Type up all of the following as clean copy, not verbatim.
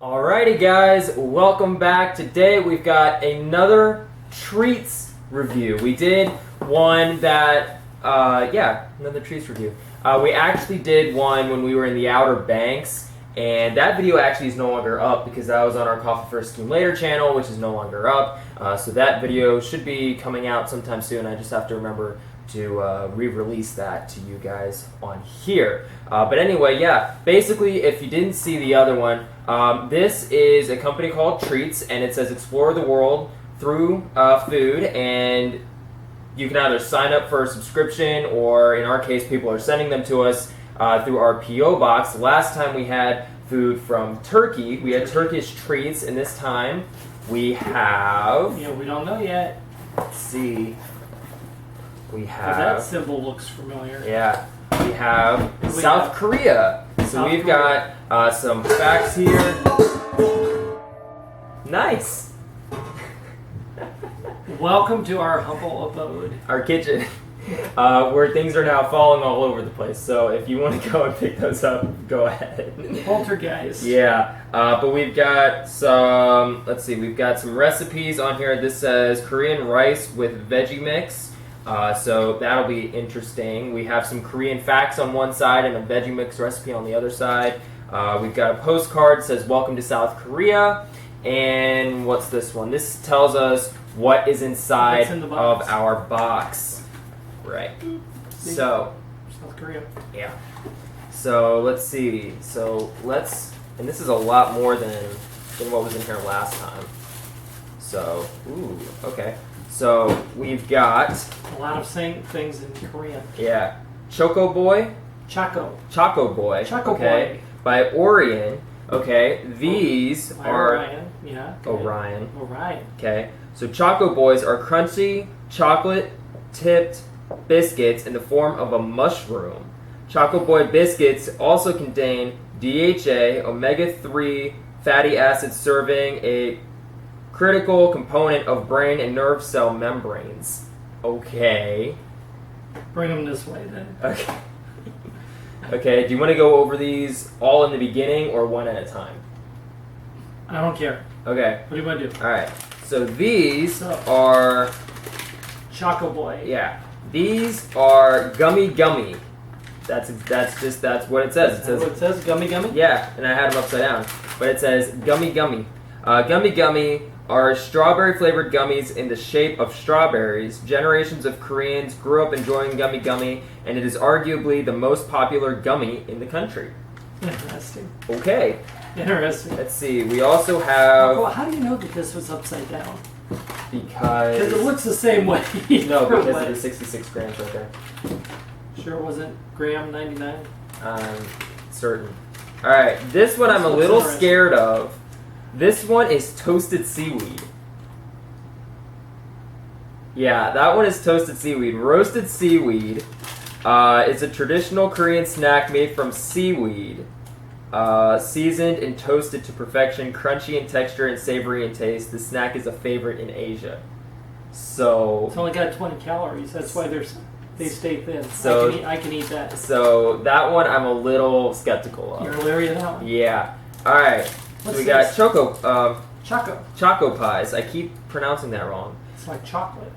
Alrighty guys, welcome back. Today we've got another treats review. We did one that, another treats review. We actually did one when we were in the Outer Banks, and that video actually is no longer up because that was on our Coffee First Scheme Later channel, which is no longer up. So that video should be coming out sometime soon. I just have to remember to re-release that to you guys on here. But anyway, yeah, basically if you didn't see the other one, this is a company called Treats, and it says explore the world through food, and you can either sign up for a subscription, or in our case, people are sending them to us through our P.O. box. Last time we had food from Turkey. We had Turkish treats, and this time we have... Yeah, we don't know yet. Let's see. We have... That symbol looks familiar. Yeah. We have South Korea. So we've got some facts here. Nice. Welcome to our humble abode. Our kitchen. Where things are now falling all over the place. So if you want to go and pick those up, go ahead. Poltergeist. Yeah. But we've got some, let's see, we've got some recipes on here. This says Korean rice with veggie mix. So that'll be interesting. We have some Korean facts on one side and a veggie mix recipe on the other side. We've got a postcard that says welcome to South Korea. And what's this one? This tells us what is inside of our box. Right. So South Korea. Yeah. So let's see. And this is a lot more than what was in here last time. So, okay. So we've got a lot of saying things in Korean. Yeah. Choco Boy. Choco Boy. Choco okay. Boy. By Orion. Okay. These are Orion. Yeah. Okay. Orion. Okay. So Choco Boys are crunchy, chocolate-tipped biscuits in the form of a mushroom. Choco Boy biscuits also contain DHA, omega-3 fatty acids, serving a critical component of brain and nerve cell membranes. Okay. Bring them this way then. Okay. Okay, do you want to go over these all in the beginning or one at a time? I don't care. Okay. What do you want to do? Alright. So these are... Choco Boy. Yeah. These are Gummy. That's what it says. It says what it says? Gummy? Yeah, and I had them upside down. But it says Gummy. Gummy are strawberry-flavored gummies in the shape of strawberries. Generations of Koreans grew up enjoying Gummy, and it is arguably the most popular gummy in the country. Interesting. Okay. Interesting. Let's see. We also have... Well, how do you know that this was upside down? Because it looks the same way. No, because it is 66 grams right there. Sure it wasn't gram 99? I'm certain. Alright, this one I'm a little scared of. This one is toasted seaweed. Yeah, that one is toasted seaweed. Roasted seaweed. It's a traditional Korean snack made from seaweed. Seasoned and toasted to perfection, crunchy in texture and savory in taste. The snack is a favorite in Asia. So it's only got 20 calories. That's why they stay thin. So I can eat that. So that one I'm a little skeptical of. You're leery of that one? Yeah. All right. So we got Choco Pies. I keep pronouncing that wrong. It's like chocolate.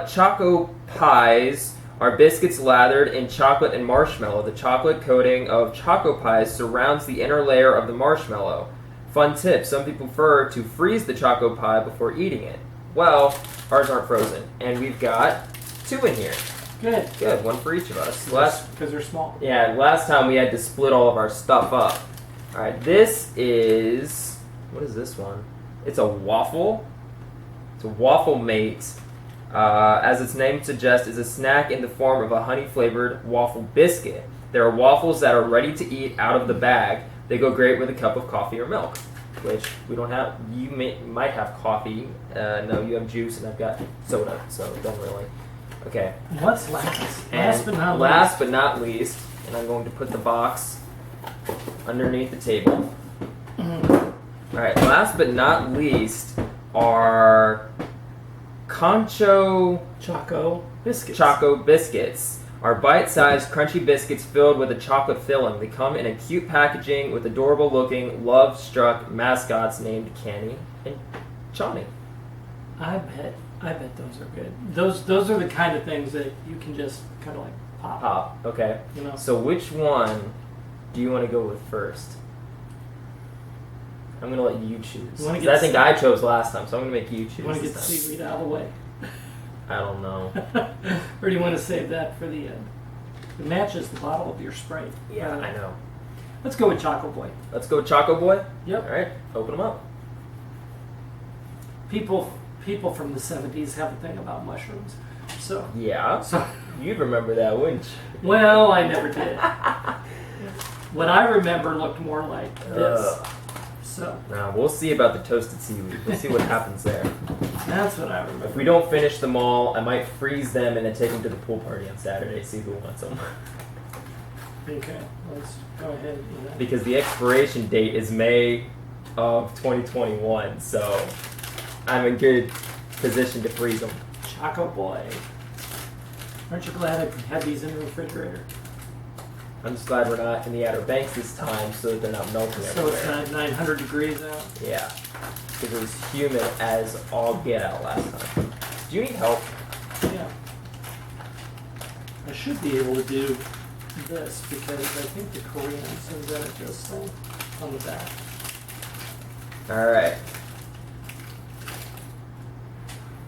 Choco Pies are biscuits lathered in chocolate and marshmallow. The chocolate coating of Choco Pies surrounds the inner layer of the marshmallow. Fun tip, some people prefer to freeze the Choco Pie before eating it. Well, ours aren't frozen. And we've got 2 in here. Good, one for each of us. Because they're small. Yeah, last time we had to split all of our stuff up. Alright, this is... What is this one? It's a waffle. It's a waffle mate. As its name suggests, is a snack in the form of a honey-flavored waffle biscuit. There are waffles that are ready to eat out of the bag. They go great with a cup of coffee or milk, which we don't have. You might have coffee. No, you have juice, and I've got soda, so it doesn't really. Okay. What's last? Last but not least, and I'm going to put the box underneath the table. Alright, last but not least are Choco Biscuits. Choco Biscuits are bite-sized, crunchy biscuits filled with a chocolate filling. They come in a cute packaging with adorable-looking, love-struck mascots named Canny and Johnny. I bet those are good. Those are the kind of things that you can just kind of like pop. Pop, okay. You know? So which one do you want to go with first? I'm going to let you choose. I think I chose last time, so I'm going to make you choose. You want to get the seaweed out of the way? I don't know. Or do you want to save that for the end? It matches the bottle of your Sprite. Yeah, I know. Let's go with Choco Boy. Let's go with Choco Boy? Yep. All right, open them up. People from the 70s have a thing about mushrooms. So Yeah. You'd remember that, wouldn't you? well, I never did. What I remember looked more like this. So Now, we'll see about the toasted seaweed. We'll see what happens there. that's what I remember. If we don't finish them all, I might freeze them and then take them to the pool party on Saturday, see who wants them. Okay, let's go ahead and do that. Because the expiration date is May of 2021, so I'm in good position to freeze them. Choco Boy. Aren't you glad I had these in the refrigerator? I'm just glad we're not in the Outer Banks this time so that they're not melting So it's everywhere. not 900 degrees out? Yeah, because it was humid as all get out last time. Do you need help? Yeah. I should be able to do this because I think the Korean is going to just on the back. Alright.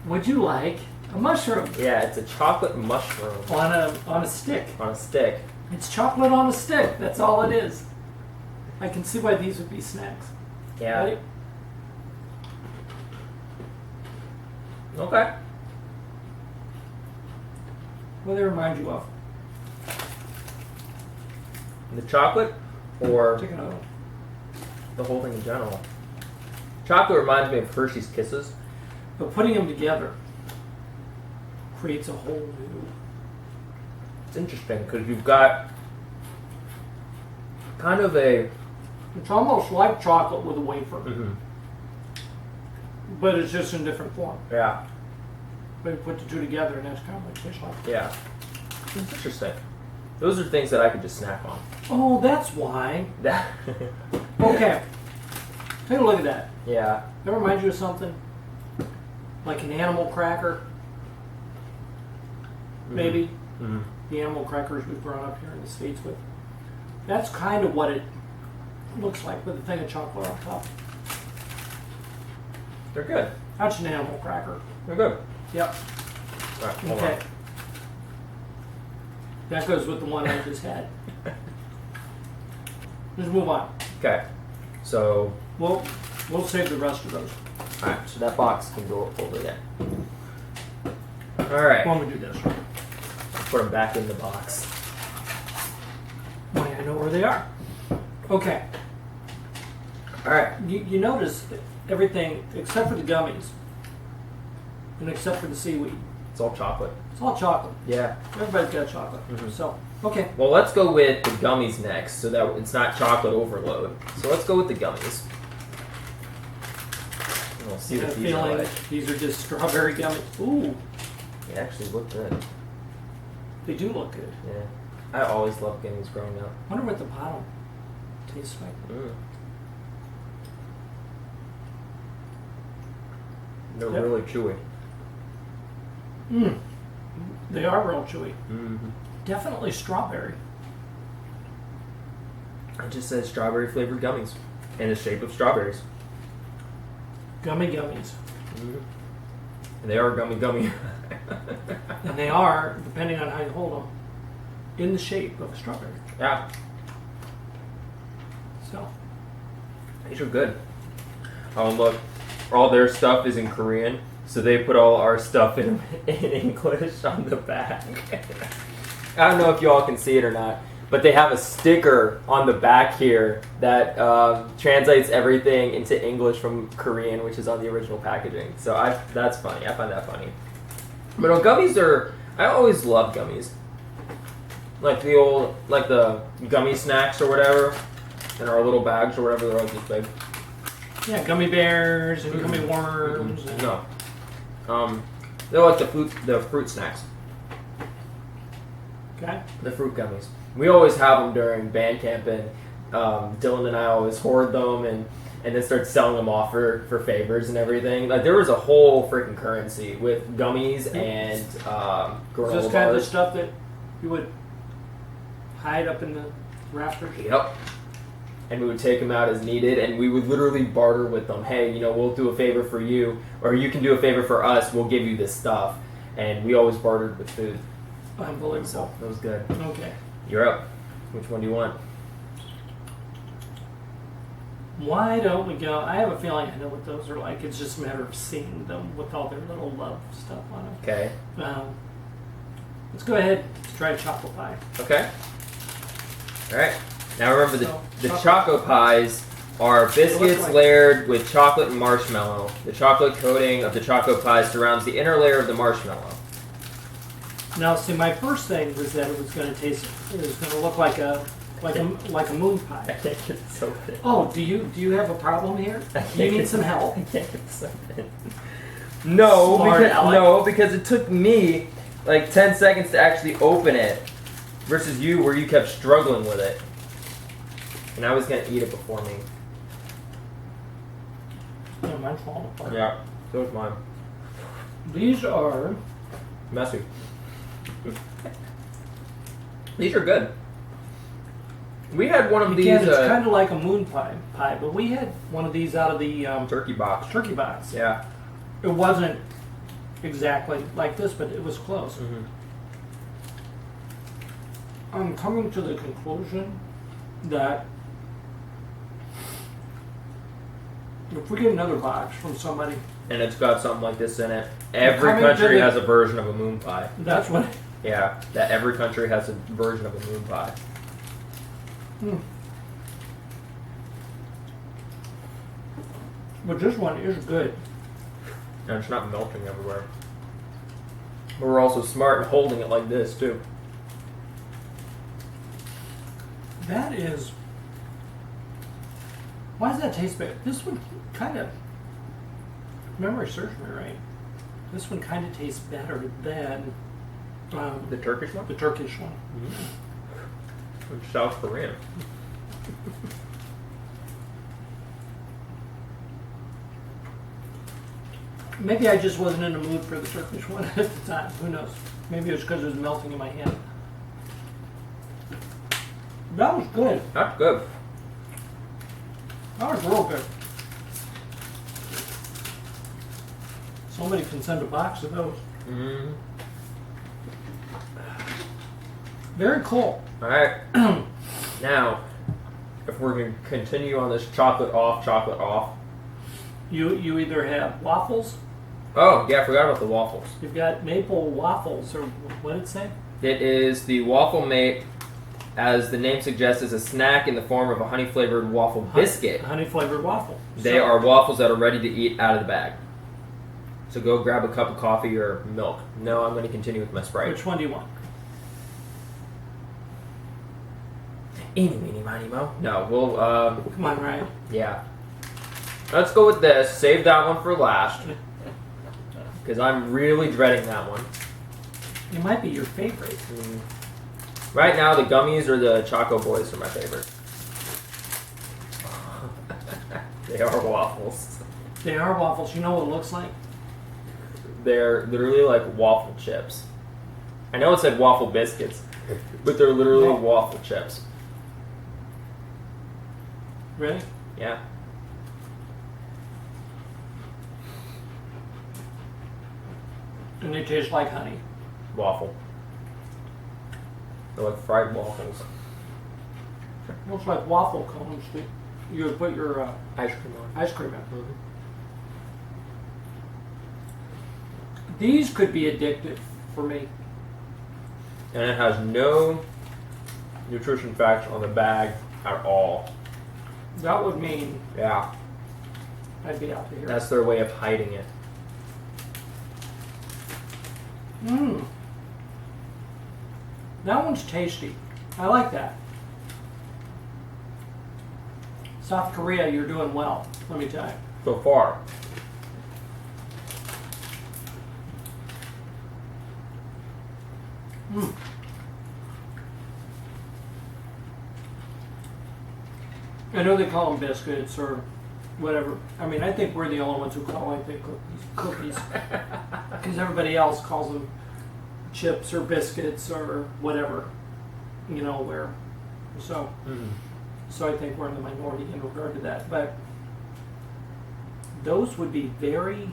Would you like a mushroom Yeah, it's a chocolate mushroom on a stick? on a stick. It's chocolate on a stick. That's all it is. I can see why these would be snacks. Yeah. Right? Okay. What do they remind you of? The chocolate or Take another one. the whole thing in general? Chocolate reminds me of Hershey's Kisses. But putting them together creates a whole new. It's interesting because you've got kind of a. It's almost like chocolate with a wafer, Mm-hmm. but it's just in different form. Yeah. But you put the two together, and that's kind of like fish chocolate. Yeah. It's interesting. Those are things that I could just snack on. Oh, that's why. That. Okay. Take a look at that. Yeah. That reminds you of something? Like an animal cracker? Maybe? Mm-hmm. The animal crackers we've grown up here in the States with. That's kind of what it looks like with a thing of chocolate on top. They're good. That's an animal cracker. They're good. Yep. All right, hold Okay. on. That goes with the one I just had. Let's move on. Okay. So, We'll save the rest of those. all right. So that box can go over there. All right. Why don't we do this? Put them back in the box. Why I know where they are. Okay. All right. You notice everything except for the gummies and except for the seaweed. It's all chocolate. It's all chocolate. Yeah. Everybody's got chocolate. Mhm. So, okay. Well, let's go with the gummies next, so that it's not chocolate overload. So let's go with the gummies. And we'll see You what have a these are feeling like. these are just strawberry gummies. Ooh, They actually look good. they do look good. Yeah. I always loved gummies growing up. I wonder what the bottom tastes like. Mm. They're Yep. really chewy. Mmm. They are real chewy. Mm-hmm. Definitely strawberry. It just says strawberry flavored gummies in the shape of strawberries. Gummy gummies. Mm-hmm. And they are gummy. And they are, depending on how you hold them, in the shape of a strawberry. Yeah, So, these are good. Oh, and look, all their stuff is in Korean, so they put all our stuff in English on the back. I don't know if you all can see it or not, but they have a sticker on the back here that translates everything into English from Korean, which is on the original packaging. So that's funny. I find that funny. But no, gummies are. I always loved gummies. Like the gummy snacks or whatever, in our little bags or whatever. They're always this big. yeah, gummy bears and gummy worms. And No. They're like the fruit snacks. Okay. The fruit gummies. We always have them during band camp, and Dylan and I always hoard them and then start selling them off for favors and everything. Like there was a whole freaking currency with gummies and granola Is this kind of the bars. stuff that you would hide up in the rafters? Yep. And we would take them out as needed, and we would literally barter with them. Hey, we'll do a favor for you, or you can do a favor for us. We'll give you this stuff, and we always bartered with food. Unbelievable. So that was good. Okay. You're up. Which one do you want? Why don't we go? I have a feeling I know what those are like. It's just a matter of seeing them with all their little love stuff on them. Okay. Let's go ahead. Let's try a chocolate pie. Okay. All right. Now remember, the So, Choco Pies are biscuits like- layered with chocolate and marshmallow. The chocolate coating of the Choco Pies surrounds the inner layer of the marshmallow. Now, see, my first thing was that it was going to taste. It was going to look like a moon I pie. can't get this open. Oh, do you have a problem here? Do you need some help? I can't get this open. No, Smart because it took me like 10 seconds to actually open it, versus you where you kept struggling with it. And I was going to eat it before me. Yeah, mine's falling apart. Yeah, so is mine. These are. Messy. These are good. We had one of Again, these it's kind of like a moon pie, but we had one of these out of the turkey box. turkey box. Yeah. It wasn't exactly like this, but it was close. Mm-hmm. I'm coming to the conclusion that if we get another box from somebody, And it's got something like this in it. Every coming to country the- has a version of a moon pie. that's what. Yeah, that every country has a version of a moon pie. But this one is good. And it's not melting everywhere. But we're also smart in holding it like this, too. That is. Why does that taste better? This one kind of. if memory serves me right. This one kind of tastes better than The Turkish one? the Turkish one. It's South Korean. Maybe I just wasn't in the mood for the Turkish one at the time. Who knows? Maybe it was because it was melting in my hand. That was good. That's good. That was real good. Somebody can send a box of those. Mm. Very cool. Alright. Now, if we're going to continue on this chocolate off. You either have waffles, Oh, yeah, I forgot about the waffles. you've got maple waffles, or what did it say? It is the Waffle Mate, as the name suggests, is a snack in the form of a honey-flavored waffle biscuit. Honey flavored waffle. They are waffles that are ready to eat out of the bag. So go grab a cup of coffee or milk. No, I'm going to continue with my Sprite. Which one do you want? Eeny, meeny, miny, mo. No, we'll, Come on, Ryan. yeah. Let's go with this. Save that one for last. Because I'm really dreading that one. It might be your favorite. Right now, the Gummies or the Choco Boys are my favorite. They are waffles. They are waffles. You know what it looks like? They're literally like waffle chips. I know it said waffle biscuits, but they're literally Whoa. waffle chips. Really? Yeah. And they taste like honey. Waffle. They're like fried waffles. Looks like waffle cones that you would put your Ice cream on. ice cream in. These could be addictive for me. And it has no nutrition facts on the bag at all. That would mean Yeah. I'd be out to here. That's their way of hiding it. Mmm. That one's tasty. I like that. South Korea, you're doing well, let me tell you. So far. I know they call them biscuits or whatever. I mean, I think we're the only ones who call anything cookies. Because everybody else calls them chips or biscuits or whatever. You know, where. So, so I think we're in the minority in regard to that. But those would be very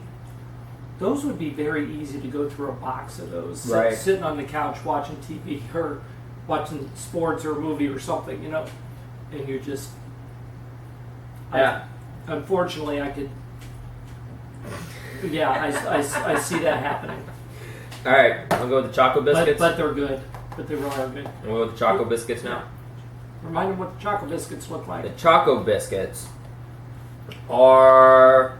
easy to go through a box of those. Right. Sitting on the couch watching TV or watching sports or a movie or something, you know. And you're just... Yeah. Unfortunately, I could... Yeah, I see that happening. All right, I'll go with the Choco Biscuits. But they're good. But they really are good. I'll go with the Choco Biscuits now. Remind them what the Choco Biscuits look like. The Choco Biscuits are...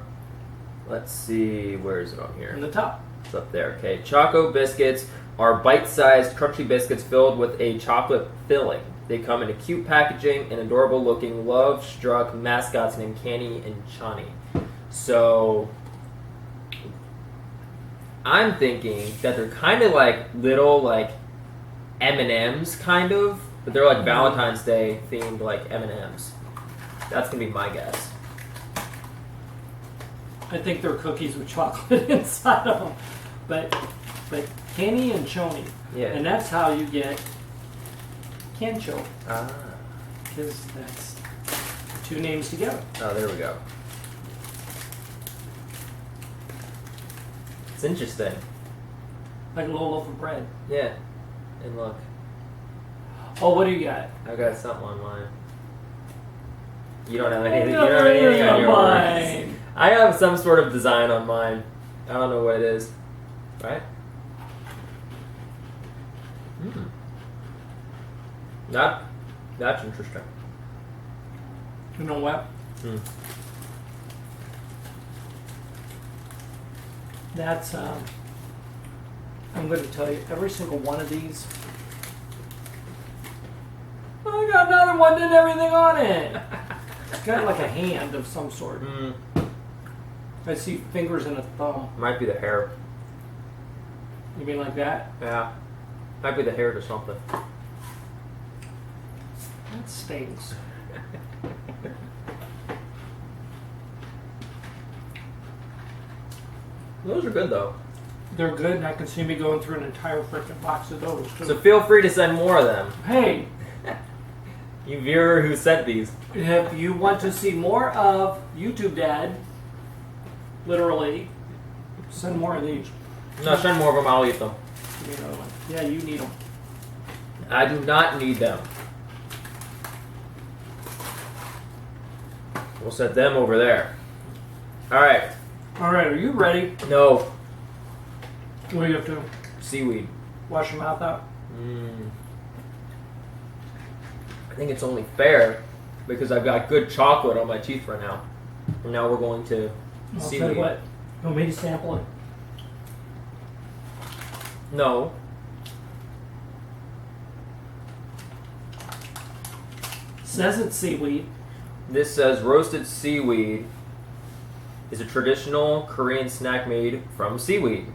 Let's see, where is it on here? In the top. It's up there. Okay, Choco Biscuits are bite-sized, crunchy biscuits filled with a chocolate filling. They come in a cute packaging and adorable-looking, love-struck mascots named Candy and Chani. So, I'm thinking that they're kind of like little, like, M&Ms, kind of, but they're like Valentine's Day themed, like M&Ms. That's gonna be my guess. I think they're cookies with chocolate inside of them. But Candy and Choni. Yeah. And that's how you get Cancho. Ah. Because that's two names together. Oh, there we go. It's interesting. Like a little loaf of bread. Yeah. And look, Oh, what do you got? I got something on mine. You don't have anything. You don't have anything on yours. mine. I have some sort of design on mine. I don't know what it is. Right? That's interesting. You know what? That's I'm going to tell you, every single one of these. I got another one, did everything on it. It's got like a hand of some sort. I see fingers and a thumb. Might be the hair. You mean like that? Yeah. Might be the hair to something. That stings. Those are good though. They're good, and I can see me going through an entire freaking box of those too. So feel free to send more of them. Hey, You viewer who sent these. if you want to see more of YouTube Dad, literally, send more of these. No, send more of them. I'll eat them. Give me another one. Yeah, you need them. I do not need them. We'll set them over there. All right. All right, are you ready? No. What do you have to do? Seaweed. Wash your mouth out? I think it's only fair because I've got good chocolate on my teeth right now. And now we're going to I'll seaweed. tell you what. You want me to sample it? No. Says it's seaweed. This says roasted seaweed is a traditional Korean snack made from seaweed.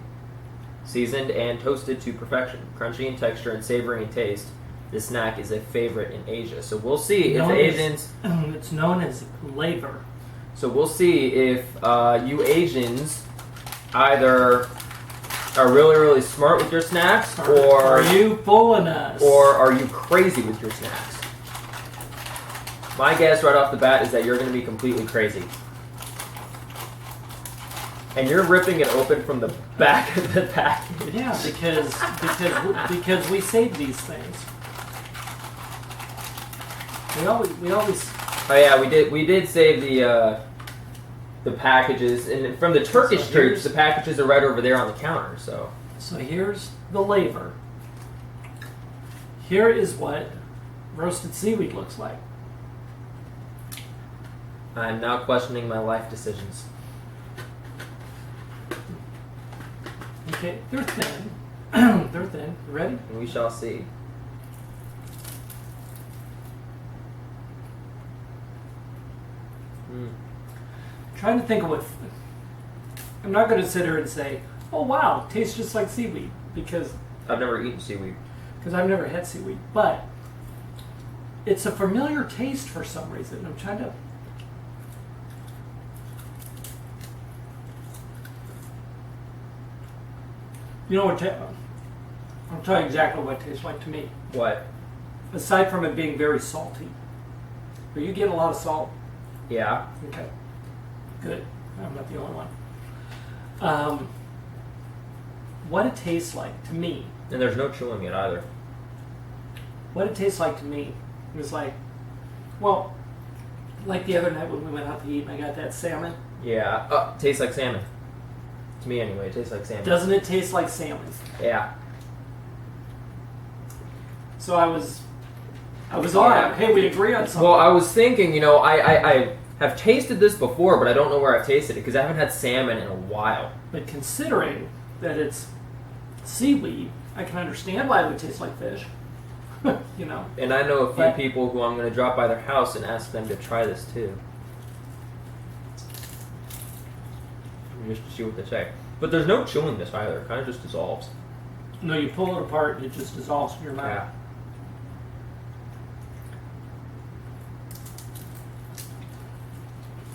Seasoned and toasted to perfection. Crunchy in texture and savory in taste. This snack is a favorite in Asia. So we'll see if the Asians... It's known as laver. So we'll see if you Asians either are really, really smart with your snacks, or are you fooling us? or are you crazy with your snacks? My guess right off the bat is that you're going to be completely crazy. And you're ripping it open from the back of the package. Yeah, because we save these things. We always. Oh yeah, we did save the packages, and from the Turkish troops, the packages are right over there on the counter. So here's the laver. Here is what roasted seaweed looks like. I'm now questioning my life decisions. Okay, they're thin. They're thin. You ready? And we shall see. Trying to think of what. I'm not going to sit here and say, "Oh wow, tastes just like seaweed," because I've never eaten seaweed. I've never had seaweed. But it's a familiar taste for some reason. I'm trying to. You know what? I'll tell you exactly what it tastes like to me. What? Aside from it being very salty. Are you getting a lot of salt? Yeah. Okay. Good. I'm not the only one. What it tastes like to me. And there's no chewing it either. What it tastes like to me is like, well, like the other night when we went out to eat and I got that salmon. Yeah. Tastes like salmon. To me anyway, it tastes like salmon. Doesn't it taste like salmon? Yeah. So I was on. Hey, we agree on something. Well, I was thinking, I have tasted this before, but I don't know where I've tasted it because I haven't had salmon in a while. But considering that it's seaweed, I can understand why it would taste like fish. And I know a few people who I'm going to drop by their house and ask them to try this too. Just to see what they say. But there's no chewing this either. It kind of just dissolves. No, you pull it apart and it just dissolves in your mouth. Yeah.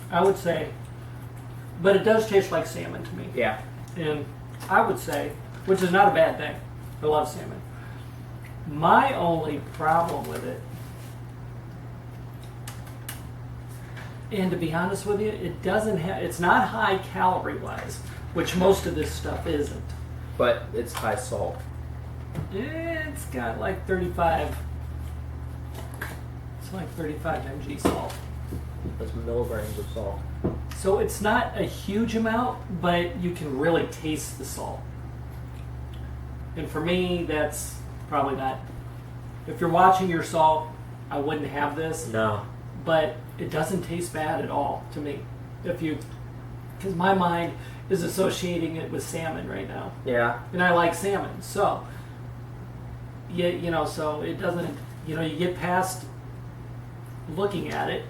I would say, but it does taste like salmon to me. Yeah. And I would say, which is not a bad thing. I love salmon. My only problem with it, and to be honest with you, it's not high calorie wise, which most of this stuff isn't. But it's high salt. It's got like 35, it's like 35 mg salt. That's milligrams of salt. So it's not a huge amount, but you can really taste the salt. And for me, that's probably not. If you're watching your salt, I wouldn't have this. No. But it doesn't taste bad at all to me. Because my mind is associating it with salmon right now. Yeah. And I like salmon. So, so it doesn't, you get past looking at it.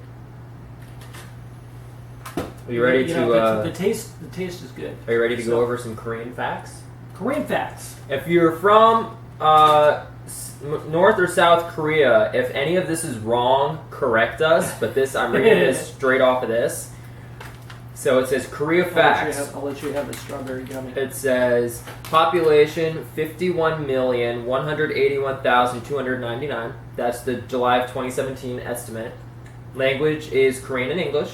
Are you ready to? The taste is good. Are you ready to go over some Korean facts? Korean facts. If you're from North or South Korea, if any of this is wrong, correct us. But I'm reading this straight off of this. So it says Korea facts. I'll let you have the strawberry gummy. It says population 51,181,299. That's the July of 2017 estimate. Language is Korean and English.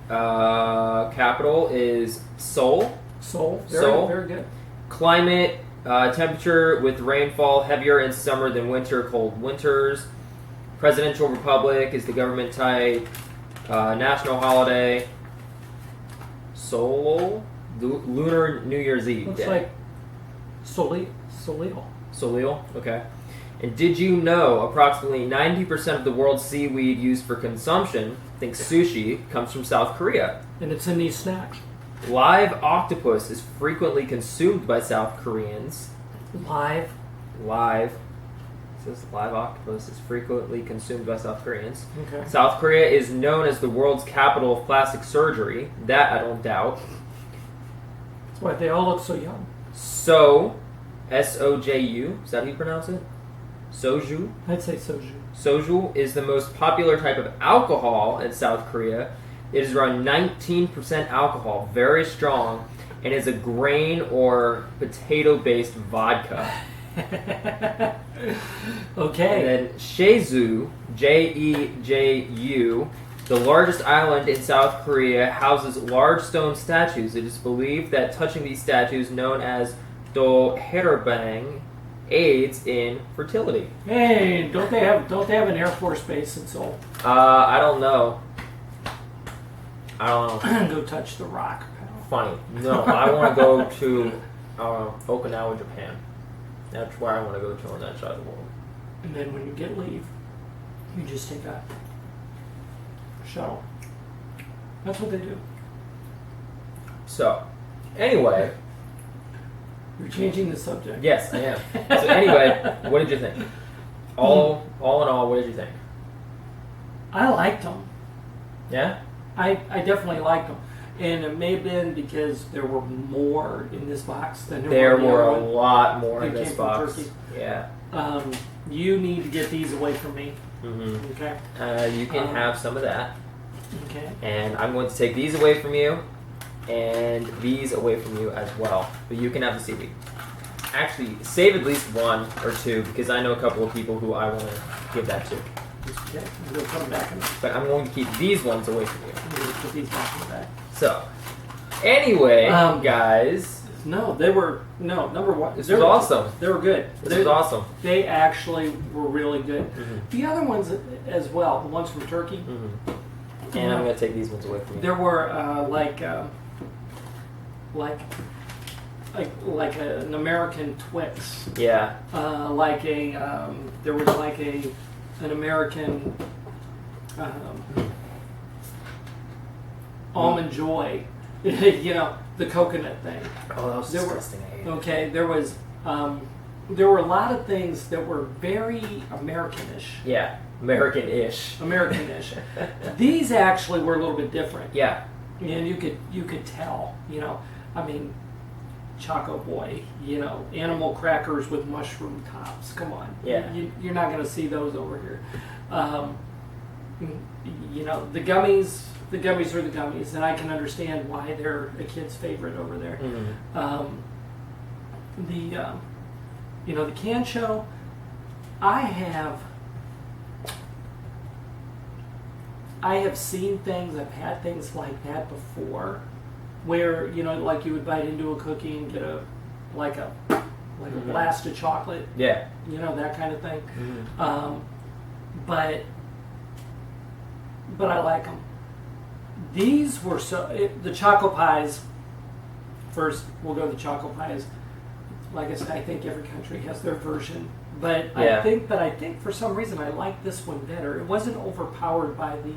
Capital is Seoul. Seoul. Very good. Climate, temperature with rainfall heavier in summer than winter, cold winters. Presidential republic is the government type. National holiday. Seoul. Lunar New Year's Eve. Looks day. like Solil. Solil, okay. And did you know approximately 90% of the world's seaweed used for consumption, think sushi, comes from South Korea? And it's in these snacks. Live octopus is frequently consumed by South Koreans. Live. It says live octopus is frequently consumed by South Koreans. Okay. South Korea is known as the world's capital of plastic surgery. That I don't doubt. That's why they all look so young. So, S-O-J-U, is that how you pronounce it? Soju? I'd say soju. Soju is the most popular type of alcohol in South Korea. It is around 19% alcohol, very strong, and is a grain or potato-based vodka. Okay. And then Jeju, Jeju, the largest island in South Korea, houses large stone statues. It is believed that touching these statues, known as Do Herabang, aids in fertility. Hey, don't they have an Air Force base in Seoul? I don't know. Go touch the rock. Funny. No, I want to go to Okinawa, Japan. That's where I want to go to on that side of the world. And then when you get leave, you just take a shuttle. That's what they do. So, anyway. You're changing the subject. Yes, I am. So anyway, what did you think? All in all, what did you think? I liked them. Yeah? I definitely liked them. And it may have been because there were more in this box than there were were a lot more in They this came from box. Turkey. Yeah. You need to get these away from me. Mm-hmm. Okay. You can have some of that. Okay. And I'm going to take these away from you, and these away from you as well. But you can have the seaweed. Actually, save at least one or two, because I know a couple of people who I want to give that to. Okay. I'm going to put them back in. But I'm going to keep these ones away from you. I'm going to put these back in the bag. So, anyway, guys. No, they were number one. This was awesome. They were good. This was awesome. They actually were really good. Mm-hmm. The other ones as well, the ones from Turkey. Mm-hmm. And I'm going to take these ones away from you. There were like an American Twix. Yeah. There was like an American Almond Joy. You know, the coconut thing. Oh, that was disgusting. I hate it. Okay, there were a lot of things that were very Americanish. Yeah, American-ish. Americanish. These actually were a little bit different. Yeah. And you could tell, you know, I mean, Choco Boy, you know, animal crackers with mushroom tops. Come on. Yeah. You're not going to see those over here. You know, the gummies are the gummies, and I can understand why they're a kid's favorite over there. Mm-hmm. You know, the can show, I have seen things, I've had things like that before, where, you know, like you would bite into a cookie and get a blast of chocolate. Yeah. You know, that kind of thing. Mm-hmm. But I like them. These were the Choco Pies. First, we'll go to the Choco Pies. Like I said, I think every country has their version. But yeah. I think for some reason I like this one better. It wasn't overpowered by the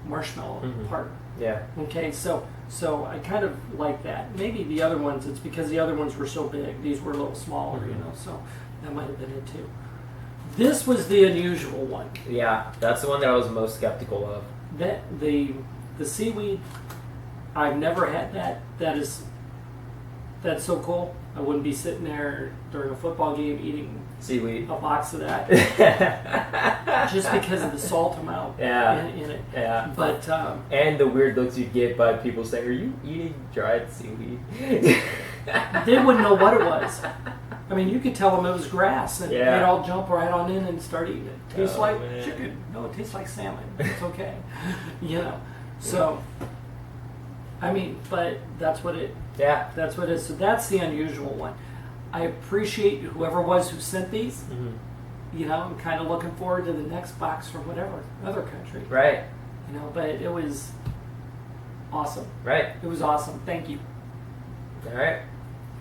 marshmallow mm-hmm. part. Yeah. Okay, so I kind of like that. Maybe the other ones, it's because the other ones were so big. These were a little smaller, mm-hmm. you know. So that might have been it too. This was the unusual one. Yeah, that's the one that I was most skeptical of. That the seaweed, I've never had that. That's so cool. I wouldn't be sitting there during a football game eating seaweed, a box of that, just because of the salt amount in it. Yeah. But and the weird looks you'd get by people saying, "Are you eating dried seaweed?" They wouldn't know what it was. I mean, you could tell them it was grass, and they'd all jump right on in and start eating it. Tastes like chicken. No, it tastes like salmon. It's okay. You know. So, I mean, but that's what it. Yeah. That's what it is. So that's the unusual one. I appreciate whoever it was who sent these. Mm-hmm. You know, I'm kind of looking forward to the next box from whatever other country. Right. You know, but it was awesome. Right. It was awesome. Thank you. All right.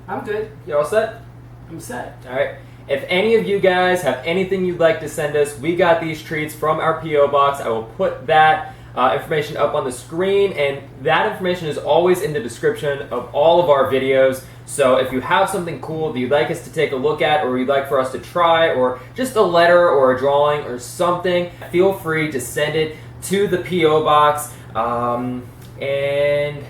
I'm good. You all set? I'm set. All right. If any of you guys have anything you'd like to send us, we got these treats from our P.O. Box. I will put that information up on the screen, and that information is always in the description of all of our videos. So if you have something cool that you'd like us to take a look at, or you'd like for us to try, or just a letter or a drawing or something, feel free to send it to the P.O. Box. And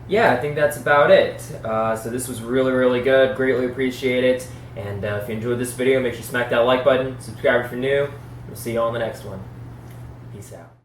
yeah, I think that's about it. So this was really, really good. Greatly appreciate it. And if you enjoyed this video, make sure you smack that like button, subscribe if you're new. We'll see you all in the next one. Peace out.